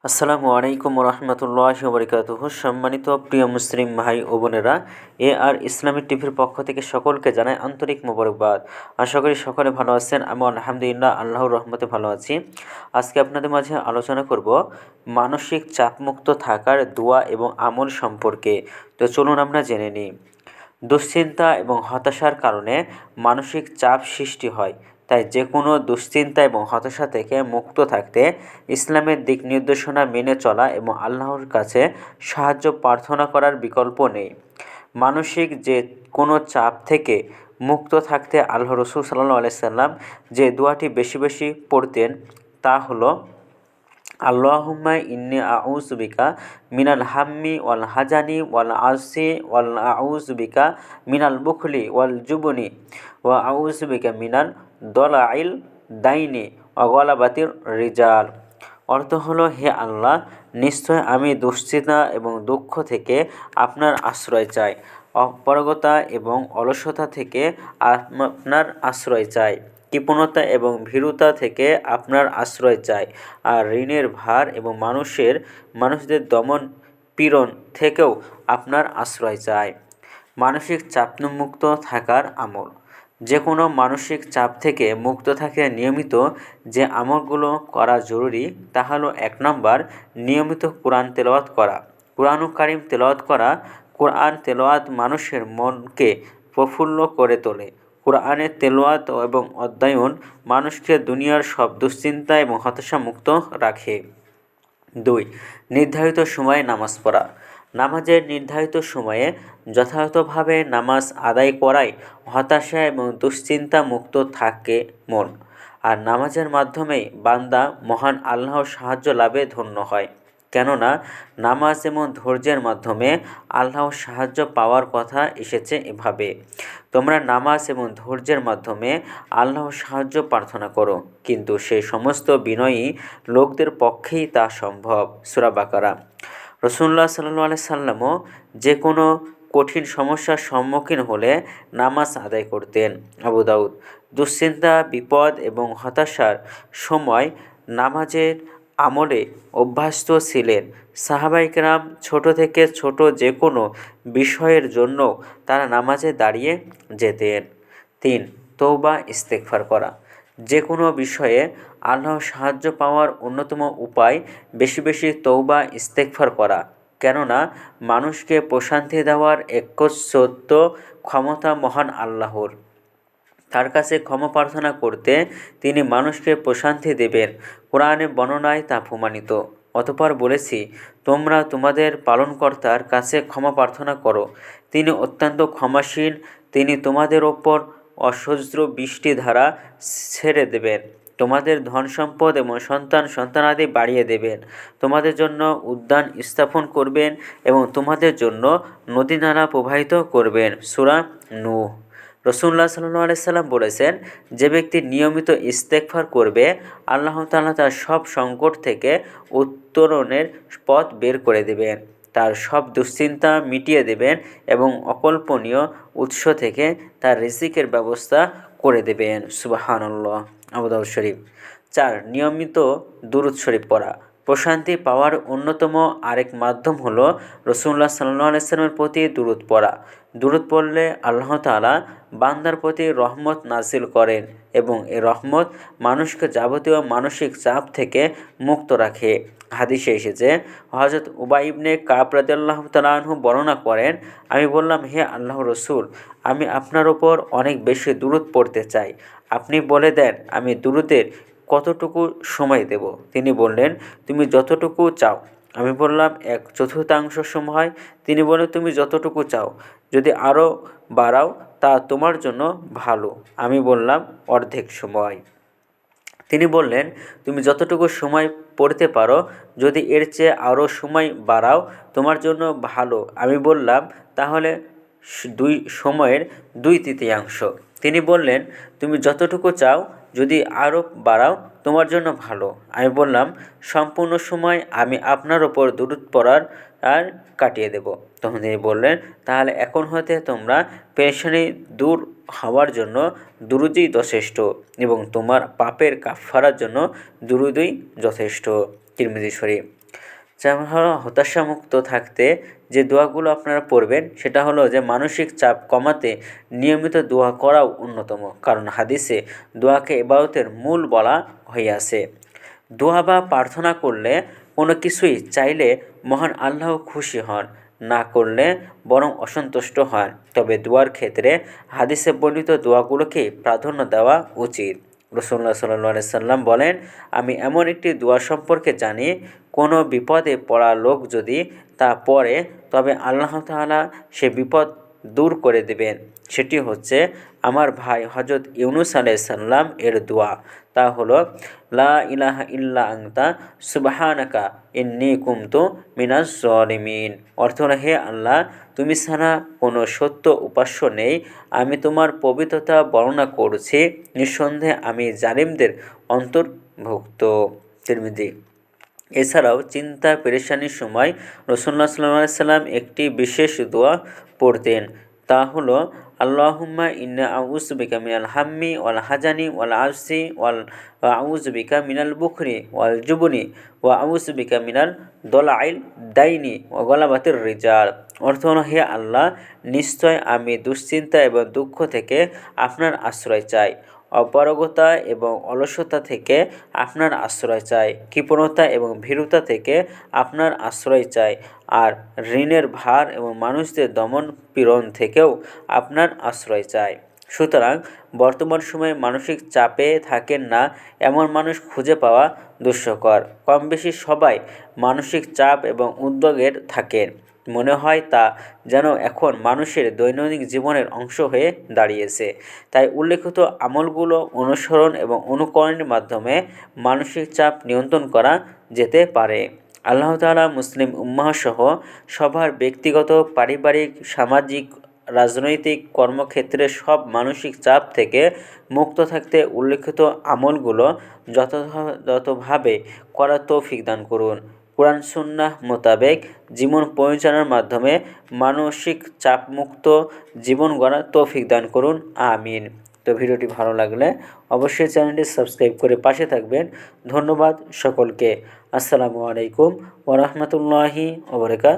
আসসালামু আলাইকুম রহমতুল্লাহি ওবরকাতুহু। সম্মানিত প্রিয় মুসলিম ভাই ও বোনেরা, আর ইসলামিক টিভির পক্ষ থেকে সকলকে জানাই আন্তরিক মোবারকবাদ। আশা করি সকলে ভালো আছেন। আমি আলহামদুলিল্লাহ আল্লাহর রহমতে ভালো আছি। আজকে আপনাদের মাঝে আলোচনা করব মানসিক চাপমুক্ত থাকার দোয়া এবং আমল সম্পর্কে। তো চলুন আমরা জেনে নিই। দুশ্চিন্তা এবং হতাশার কারণে মানসিক চাপ সৃষ্টি হয়। তাই যে কোনো দুশ্চিন্তা এবং হতাশা থেকে মুক্ত থাকতে ইসলামের দিক নির্দেশনা মেনে চলা এবং আল্লাহর কাছে সাহায্য প্রার্থনা করার বিকল্প নেই। মানসিক যে কোনো চাপ থেকে মুক্ত থাকতে আল্লাহ রসুল সাল্লাল্লাহু আলাইহি সাল্লাম যে দোয়াটি বেশি বেশি পড়তেন তা হলো, আল্লাহুম্মা ইন্নী আউযু বিকা মিনাল হাম্মি ওয়াল হাজানি ওয়াল আসি ওয়াল আউযু বিকা মিনাল বুখলি ওয়াল জুবনি ওয়া আউযু বিকা মিনাল দলাইল দাইনি ওয়া গলাবাতির রিজাল। অর্থ হলো, হে আল্লাহ, নিশ্চয় আমি দুশ্চিন্তা এবং দুঃখ থেকে আপনার আশ্রয় চাই, অপারগতা এবং অলসতা থেকে আপনার আশ্রয় চাই, কৃপণতা এবং ভীরুতা থেকে আপনার আশ্রয় চাই, আর ঋণের ভার এবং মানুষদের দমন পীড়ন থেকেও আপনার আশ্রয় চাই। মানসিক চাপমুক্ত থাকার আমল। যে কোনো মানসিক চাপ থেকে মুক্ত থাকতে নিয়মিত যে আমলগুলো করা জরুরি তা হলো, 1 নম্বর, নিয়মিত কোরআন তেলাওয়াত করা। কোরআনুল কারীম তেলাওয়াত করা। কোরআন তেলাওয়াত মানুষের মনকে প্রফুল্ল করে তোলে। কোরআনের তেলাওয়াত এবং অধ্যয়ন মানুষকে দুনিয়ার সব দুশ্চিন্তা এবং হতাশা মুক্ত রাখে। 2. নির্ধারিত সময়ে নামাজ পড়া। নামাজের নির্ধারিত সময়ে যথাযথভাবে নামাজ আদায় করাই হতাশা এবং দুশ্চিন্তা মুক্ত থাকে মন। আর নামাজের মাধ্যমেই বান্দা মহান আল্লাহর সাহায্য লাভে ধন্য হয়। কেননা নামাজ এবং ধৈর্যের মাধ্যমে আল্লাহর সাহায্য পাওয়ার কথা এসেছে এভাবে, তোমরা নামাজ এবং ধৈর্যের মাধ্যমে আল্লাহর সাহায্য প্রার্থনা করো, কিন্তু সেই সমস্ত বিনয়ী লোকদের পক্ষেই তা সম্ভব। সূরা বাকারা। রাসূলুল্লাহ সাল্লাল্লাহু আলাইহি সাল্লামও যে কোনো কঠিন সমস্যার সম্মুখীন হলে নামাজ আদায় করতেন। আবু দাউদ। দুশ্চিন্তা, বিপদ এবং হতাশার সময় নামাজের আমলে অভ্যস্ত ছিলেন সাহাবায়ে কেরাম। ছোট থেকে ছোট যে কোনো বিষয়ের জন্য তারা নামাজে দাঁড়িয়ে যেতেন। 3. তওবা ইস্তেগফার করা। যে কোনো বিষয়ে আল্লাহর সাহায্য পাওয়ার অন্যতম উপায় বেশি বেশি তওবা ইস্তেগফার করা। কেননা মানুষকে প্রশান্তি দেওয়ার একচ্ছত্র ক্ষমতা মহান আল্লাহর। তার কাছে ক্ষমা প্রার্থনা করতে তিনি মানুষকে প্রশান্তি দেবেন। কোরআনে বর্ণনায় তা প্রমাণিত। অতঃপর বলেছি, তোমরা তোমাদের পালনকর্তার কাছে ক্ষমা প্রার্থনা করো, তিনি অত্যন্ত ক্ষমাশীল। তিনি তোমাদের ওপর অসহ্য বৃষ্টিধারা ছেড়ে দেবেন, তোমাদের ধন সম্পদ এবং সন্তানাদি বাড়িয়ে দেবেন, তোমাদের জন্য উদ্যান স্থাপন করবেন এবং তোমাদের জন্য নদী-নালা প্রবাহিত করবেন। সূরা নূহ। রাসূলুল্লাহ সাল্লাল্লাহু আলাইহি সাল্লাম বলেছেন, যে ব্যক্তি নিয়মিত ইস্তেগফার করবে, আল্লাহ তাআলা তার সব সংকট থেকে উত্তরণের পথ বের করে দেবেন, তার সব দুশ্চিন্তা মিটিয়ে দেবেন এবং অকল্পনীয় উৎস থেকে তার রিজিকের ব্যবস্থা করে দেবেন। সুবহানাল্লাহ। আবু দাউদ শরীফ। 4. নিয়মিত দুরূদ শরীফ পড়া। প্রশান্তি পাওয়ার অন্যতম আরেক মাধ্যম হলো রাসূলুল্লাহ সাল্লাল্লাহু আলাইহি সাল্লামের প্রতি দুরূদ পড়া। দুরূদ পড়লে আল্লাহ তাআলা বান্দার প্রতি রহমত নাযিল করেন এবং এই রহমত মানুষকে যাবতীয় মানসিক চাপ থেকে মুক্ত রাখে। হাদিসে এসেছে, হযরত উবাই ইবনে কাব রাদিয়াল্লাহু তাআলা আনহু বর্ণনা করেন, আমি বললাম, হে আল্লাহর রাসূল, আমি আপনার ওপর অনেক বেশি দুরূদ পড়তে চাই, আপনি বলে দেন আমি দুরূদের কতটুকু সময় দেব? তিনি বললেন, তুমি যতটুকু চাও। আমি বললাম, 1/4 সময়। তিনি বললেন, তুমি যতটুকু চাও, যদি আরও বাড়াও তা তোমার জন্য ভালো। আমি বললাম, অর্ধেক সময়। তিনি বললেন, তুমি যতটুকু সময় পড়তে পারো, যদি এর চেয়ে আরও সময় বাড়াও তোমার জন্য ভালো। আমি বললাম, তাহলে সময়ের 2/3। তিনি বললেন, তুমি যতটুকু চাও, যদি আরও বাড়াও তোমার জন্য ভালো। আমি বললাম, সম্পূর্ণ সময় আমি আপনার ওপর দুরূদ পড়ার আর কাটিয়ে দেব। তখন তিনি বললেন, তাহলে এখন হতে তোমরা পেরেশানি দূর হওয়ার জন্য দুরূদই যথেষ্ট এবং তোমার পাপের কাফফারার জন্য দুরূদই যথেষ্ট। তিরমিজি শরীফ। হতাশামুক্ত থাকতে যে দোয়াগুলো আপনারা পড়বেন সেটা হলো যে মানসিক চাপ কমাতে নিয়মিত দোয়া করাও অন্যতম, কারণ হাদিসে দোয়াকে ইবাদতের মূল বলা হইয়াছে। দোয়া বা প্রার্থনা করলে কোনো কিছুই চাইলে মহান আল্লাহ খুশি হন, না করলে বরং অসন্তুষ্ট হন। তবে দোয়ার ক্ষেত্রে হাদিসে বর্ণিত দোয়াগুলোকে প্রাধান্য দেওয়া উচিত। রাসূলুল্লাহ সাল্লাল্লাহু আলাইহি সাল্লাম বলেন, আমি এমন একটি দোয়া সম্পর্কে জানি, কোনো বিপদে পড়া লোক যদি তা পড়ে তবে আল্লাহ তাআলা সে বিপদ দূর করে দেবেন। সেটি হচ্ছে আমার ভাই হজরত ইউনুস আলাইহিস সালাম এর দোয়া। তা হলো লা ইলাহা ইল্লা আনতা সুবহানাকা ইন্নী কুনতু মিনাজ জালিমিন। অর্থ হলো, হে আল্লাহ, তুমি ছাড়া কোনো সত্য উপাস্য নেই, আমি তোমার পবিত্রতা বর্ণনা করছি, নিঃসন্দেহে আমি জালিমদের অন্তর্ভুক্ত। তিরমিজি। এছাড়াও চিন্তা পেরেশানির সময় রাসূলুল্লাহ সাল্লাল্লাহু আলাইহি সাল্লাম একটি বিশেষ দোয়া পড়তেন। তা হলো আল্লাহুম্মা ইন্না আউযু বিকা মিনাল হাম্মি ওয়াল হাজানি ওয়াল আজজি ওয়া আউযু বিকা মিনাল বুখরি ওয়াল জুবনি ওয়া আউযু বিকা মিনাল দলাইল দাইনি ওয়া গলাবাতির রিজাল। অর্থ হলো, হে আল্লাহ, নিশ্চয় আমি দুশ্চিন্তা এবং দুঃখ থেকে আপনার আশ্রয় চাই, অপারগতা এবং অলসতা থেকে আপনার আশ্রয় চাই, কৃপণতা এবং ভীরুতা থেকে আপনার আশ্রয় চাই, আর ঋণের ভার এবং মানুষদের দমন পীড়ন থেকেও আপনার আশ্রয় চাই। সুতরাং বর্তমান সময়ে মানসিক চাপে থাকেন না এমন মানুষ খুঁজে পাওয়া দুষ্কর। কম বেশি সবাই মানসিক চাপ এবং উদ্বেগের থাকেন। মনে হয় তা যেন এখন মানুষের দৈনন্দিন জীবনের অংশ হয়ে দাঁড়িয়েছে। তাই উল্লেখিত আমলগুলো অনুসরণ এবং অনুকরণের মাধ্যমে মানসিক চাপ নিয়ন্ত্রণ করা যেতে পারে। আল্লাহ তাআলা মুসলিম উম্মাহসহ সবার ব্যক্তিগত, পারিবারিক, সামাজিক, রাজনৈতিক কর্মক্ষেত্রে সব মানসিক চাপ থেকে মুক্ত থাকতে উল্লেখিত আমলগুলো যথাযথভাবে করার তৌফিক দান করুন। কুরআন সুন্নাহ মোতাবেক জীবন পরিচালনার মাধ্যমে মানসিক চাপমুক্ত জীবন গড়ার তৌফিক দান করুন। আমিন। তো ভিডিওটি ভালো লাগলে অবশ্যই চ্যানেলটি সাবস্ক্রাইব করে পাশে থাকবেন। ধন্যবাদ সকলকে। আসসালামু আলাইকুম ওয়া রাহমাতুল্লাহি ওয়া বারাকাতুহু।